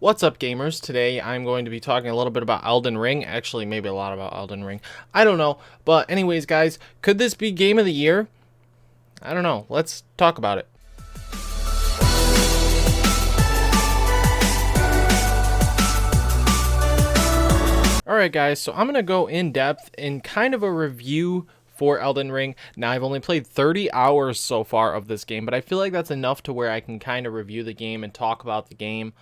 What's up, gamers? Today I'm going to be talking a little bit about Elden Ring. Actually, maybe a lot about Elden Ring. I don't know. But anyways, guys, could this be Game of the Year? I don't know. Let's talk about it. Alright, guys, so I'm going to go in depth in kind of a review for Elden Ring. Now, I've only played 30 hours so far of this game, but I feel like that's enough to where I can kind of review the game and talk about the game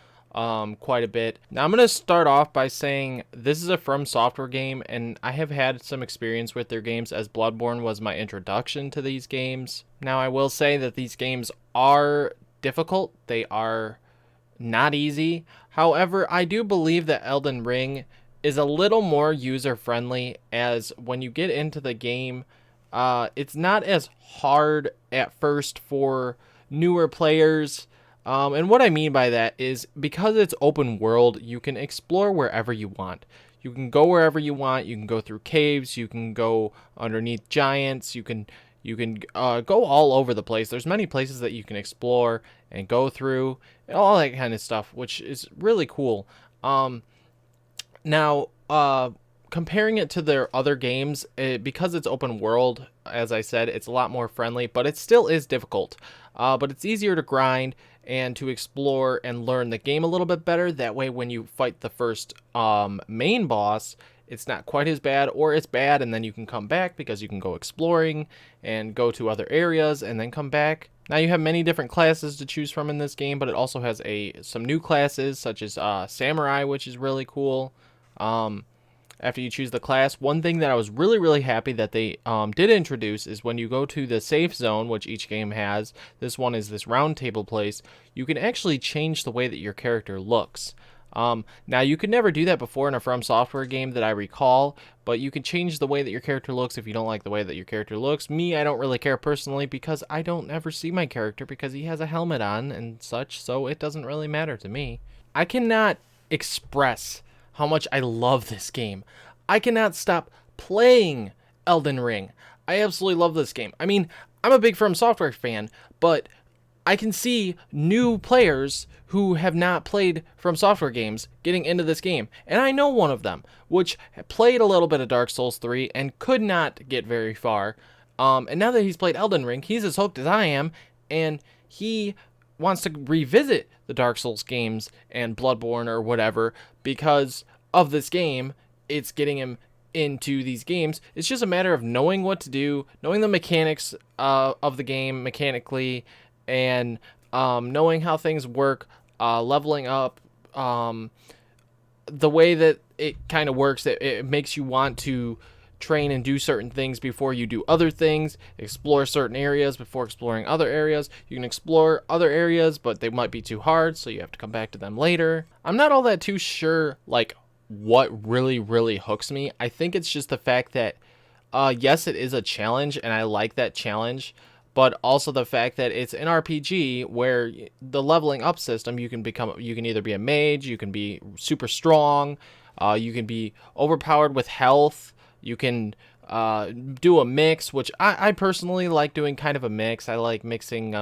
quite a bit. Now, I'm going to start off by saying this is a From Software game, and I have had some experience with their games, as Bloodborne was my introduction to these games. Now, I will say that these games are difficult. They are not easy. However, I do believe that Elden Ring is a little more user-friendly, as when you get into the game, it's not as hard at first for newer players. And what I mean by that is because it's open world, you can explore wherever you want. You can go wherever you want. You can go through caves. You can go underneath giants. You can go all over the place. There's many places that you can explore and go through, and all that kind of stuff, which is really cool. Now, comparing it to their other games, because it's open world, as I said, it's a lot more friendly, but it still is difficult. But it's easier to grind and to explore and learn the game a little bit better. That way, when you fight the first main boss, it's not quite as bad, or it's bad and then you can come back because you can go exploring and go to other areas and then come back. Now, you have many different classes to choose from in this game, but it also has some new classes such as Samurai, which is really cool. After you choose the class, one thing that I was really happy that they did introduce is when you go to the safe zone, which each game has, this one is this round table place, you can actually change the way that your character looks. Now, you could never do that before in a From Software game that I recall, but you can change the way that your character looks if you don't like the way that your character looks. Me, I don't really care personally because I don't ever see my character because he has a helmet on and such, so it doesn't really matter to me. I cannot express how much I love this game. I cannot stop playing Elden Ring. I absolutely love this game. I mean, I'm a big From Software fan, but I can see new players who have not played From Software games getting into this game. And I know one of them, which played a little bit of Dark Souls 3 and could not get very far. And now that he's played Elden Ring, he's as hooked as I am, and he wants to revisit the Dark Souls games and Bloodborne or whatever because of this game. It's getting him into these games. It's just a matter of knowing what to do, knowing the mechanics of the game mechanically, and knowing how things work, leveling up, the way that it kind of works. It makes you want to train and do certain things before you do other things, explore certain areas before exploring other areas. You can explore other areas, but they might be too hard, so you have to come back to them later. I'm not all that too sure, like, what really hooks me. I think it's just the fact that, yes, it is a challenge, and I like that challenge, but also the fact that it's an RPG where the leveling up system, you can either be a mage, you can be super strong, you can be overpowered with health, you can do a mix, which I personally like doing kind of a mix. I like mixing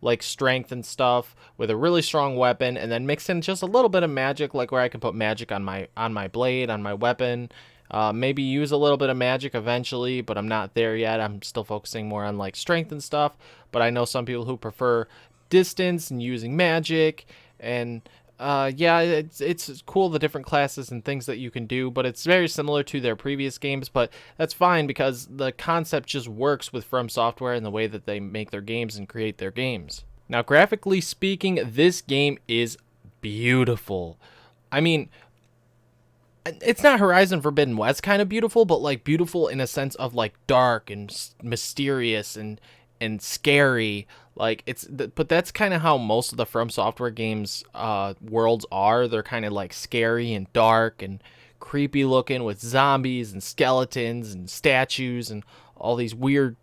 like strength and stuff with a really strong weapon, and then mix in just a little bit of magic, like where I can put magic on my blade, on my weapon. Maybe use a little bit of magic eventually, but I'm not there yet. I'm still focusing more on like strength and stuff. But I know some people who prefer distance and using magic, and yeah, it's cool, the different classes and things that you can do, but it's very similar to their previous games, but that's fine because the concept just works with From Software and the way that they make their games and create their games. Now, graphically speaking, this game is beautiful. I mean, it's not Horizon Forbidden West kind of beautiful, but like beautiful in a sense of like dark and mysterious and scary. Like but that's kind of how most of the From Software games worlds are. They're kind of like scary and dark and creepy looking with zombies and skeletons and statues and all these weird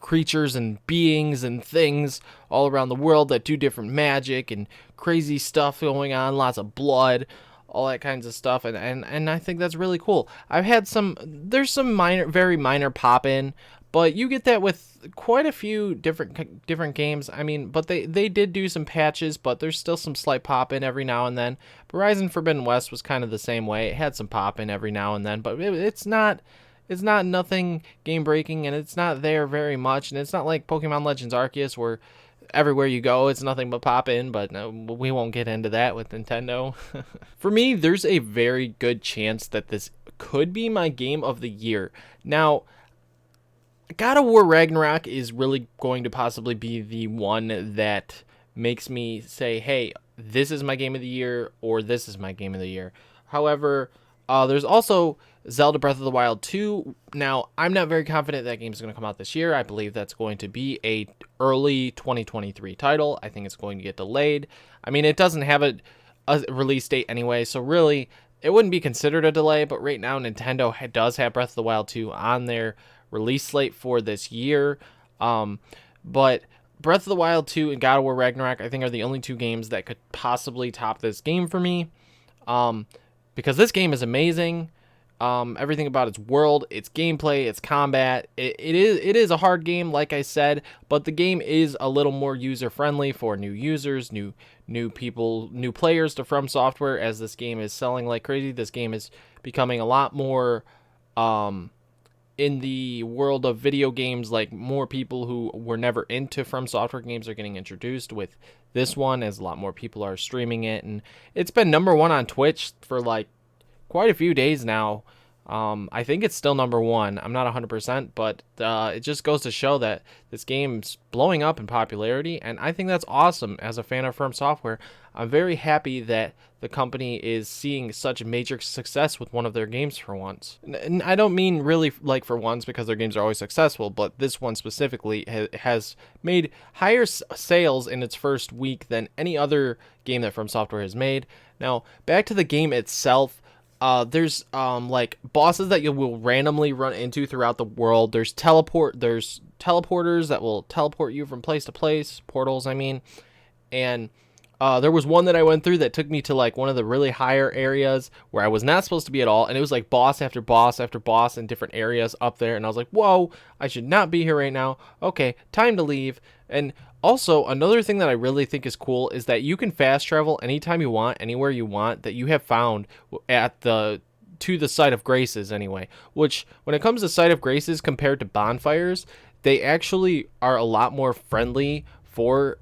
creatures and beings and things all around the world that do different magic and crazy stuff going on, lots of blood, all that kinds of stuff, and I think that's really cool. There's some very minor pop in, But you get that with quite a few different games. I mean, but they did do some patches, but there's still some slight pop in every now and then. Horizon Forbidden West was kind of the same way. It had some pop in every now and then, but it's not nothing game breaking, and it's not there very much, and it's not like Pokemon Legends Arceus where everywhere you go it's nothing but pop in. But no, we won't get into that with Nintendo. For me, there's a very good chance that this could be my game of the year. Now, God of War Ragnarok is really going to possibly be the one that makes me say, hey, this is my game of the year, or this is my game of the year. However, there's also Zelda Breath of the Wild 2. Now, I'm not very confident that game is going to come out this year. I believe that's going to be a early 2023 title. I think it's going to get delayed. I mean, it doesn't have a release date anyway, so really, it wouldn't be considered a delay. But right now, Nintendo does have Breath of the Wild 2 on their release slate for this year. But Breath of the Wild 2 and God of War Ragnarok, I think, are the only two games that could possibly top this game for me. Because this game is amazing. Everything about its world, its gameplay, its combat. It is a hard game, like I said, but the game is a little more user friendly for new users, new people, new players to From Software. As this game is selling like crazy, this game is becoming a lot more in the world of video games. Like, more people who were never into From Software games are getting introduced with this one, as a lot more people are streaming it, and it's been #1 on Twitch for like quite a few days now. I think it's still #1. I'm not 100%, but it just goes to show that this game's blowing up in popularity, and I think that's awesome. As a fan of From Software, I'm very happy that the company is seeing such major success with one of their games for once. And I don't mean really like for once, because their games are always successful, but this one specifically has made higher sales in its first week than any other game that From Software has made. Now, back to the game itself. There's like bosses that you will randomly run into throughout the world. There's teleporters that will teleport you from place to place, portals I mean. And there was one that I went through that took me to like one of the really higher areas where I was not supposed to be at all, and it was like boss after boss after boss in different areas up there, and I was like, whoa, I should not be here right now. Okay, time to leave. And also, another thing that I really think is cool is that you can fast travel anytime you want, anywhere you want, that you have found to the Site of Graces anyway. Which, when it comes to Site of Graces compared to bonfires, they actually are a lot more friendly for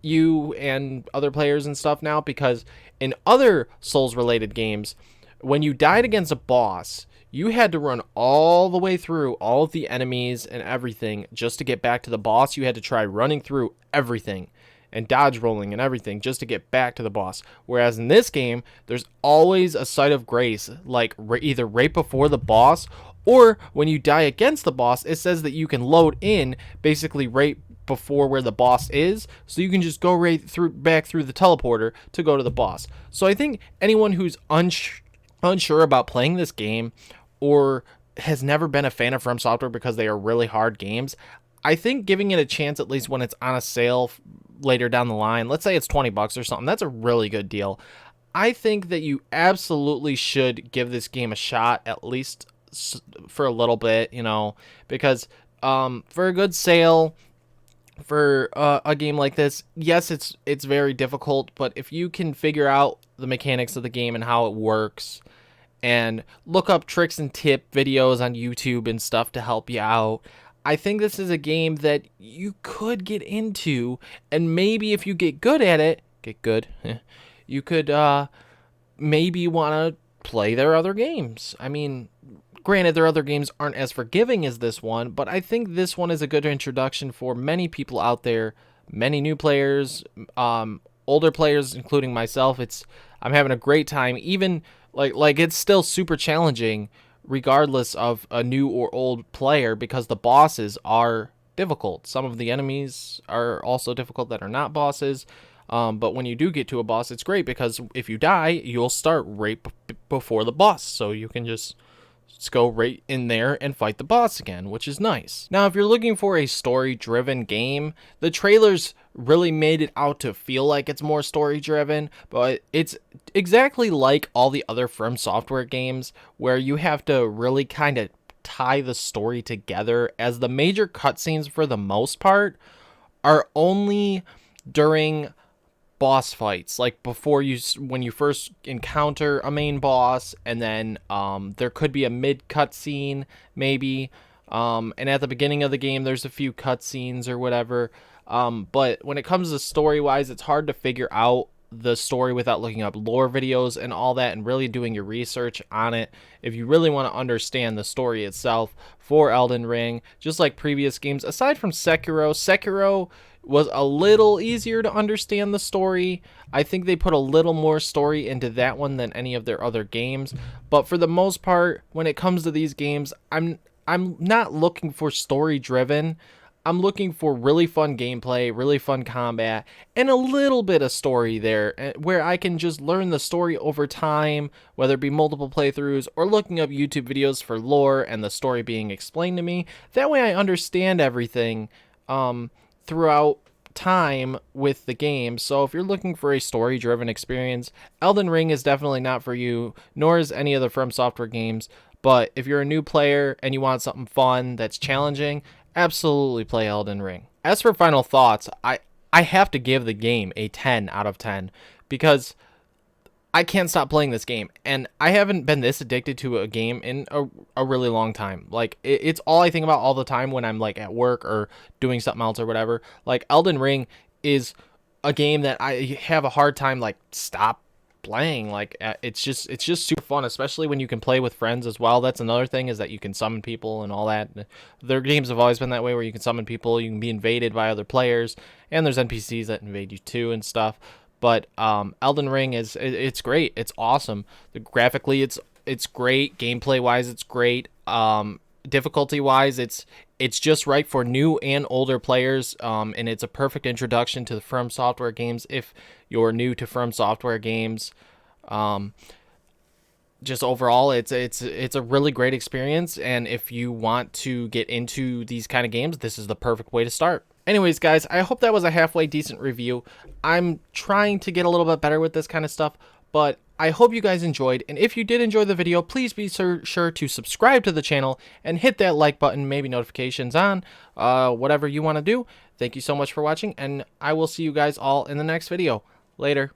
you and other players and stuff now, because in other Souls-related games, when you died against a boss, you had to run all the way through all of the enemies and everything just to get back to the boss. You had to try running through everything and dodge rolling and everything just to get back to the boss. Whereas in this game, there's always a Site of Grace, like either right before the boss, or when you die against the boss, it says that you can load in basically right before where the boss is, so you can just go right back through the teleporter to go to the boss. So I think anyone who's unsure about playing this game, or has never been a fan of From Software because they are really hard games, I think giving it a chance, at least when it's on a sale later down the line, let's say it's $20 or something, that's a really good deal. I think that you absolutely should give this game a shot, at least for a little bit, because for a good sale for a game like this, yes, it's very difficult, but if you can figure out the mechanics of the game and how it works, and look up tricks and tip videos on YouTube and stuff to help you out, I think this is a game that you could get into, and maybe if you get good at it, you could maybe want to play their other games. I mean, granted, their other games aren't as forgiving as this one, but I think this one is a good introduction for many people out there, many new players, older players, including myself. I'm having a great time, even like it's still super challenging regardless of a new or old player, because the bosses are difficult. Some of the enemies are also difficult that are not bosses. But when you do get to a boss, it's great, because if you die, you'll start right before the boss. So you can just go right in there and fight the boss again, which is nice. Now, if you're looking for a story-driven game, the trailers really made it out to feel like it's more story-driven, but it's exactly like all the other From Software games, where you have to really kind of tie the story together, as the major cutscenes for the most part are only during boss fights, like before when you first encounter a main boss, and then there could be a mid cutscene maybe, and at the beginning of the game there's a few cutscenes or whatever, but when it comes to story wise, it's hard to figure out the story without looking up lore videos and all that and really doing your research on it if you really want to understand the story itself for Elden Ring. Just like previous games, aside from Sekiro was a little easier to understand the story. I think they put a little more story into that one than any of their other games, but for the most part, when it comes to these games, I'm not looking for story driven. I'm looking for really fun gameplay, really fun combat, and a little bit of story there where I can just learn the story over time, whether it be multiple playthroughs or looking up YouTube videos for lore and the story being explained to me. That way I understand everything throughout time with the game. So if you're looking for a story-driven experience, Elden Ring is definitely not for you, nor is any of the From Software games. But if you're a new player and you want something fun that's challenging, absolutely play Elden Ring. As for final thoughts, I have to give the game a 10 out of 10 because I can't stop playing this game, and I haven't been this addicted to a game in a really long time. Like, it's all I think about all the time when I'm like at work or doing something else or whatever. Like, Elden Ring is a game that I have a hard time like stop playing. Like, it's just super fun, especially when you can play with friends as well. That's another thing, is that you can summon people and all that. Their games have always been that way, where you can summon people, you can be invaded by other players, and there's NPCs that invade you too and stuff. But Elden Ring it's great. It's awesome. Graphically, it's great. Gameplay wise, it's great. Difficulty wise, it's just right for new and older players. And it's a perfect introduction to the From Software games if you're new to From Software games. Just overall, it's a really great experience. And if you want to get into these kind of games, this is the perfect way to start. Anyways, guys, I hope that was a halfway decent review. I'm trying to get a little bit better with this kind of stuff, but I hope you guys enjoyed. And if you did enjoy the video, please be sure to subscribe to the channel and hit that like button, maybe notifications on, whatever you want to do. Thank you so much for watching, and I will see you guys all in the next video. Later.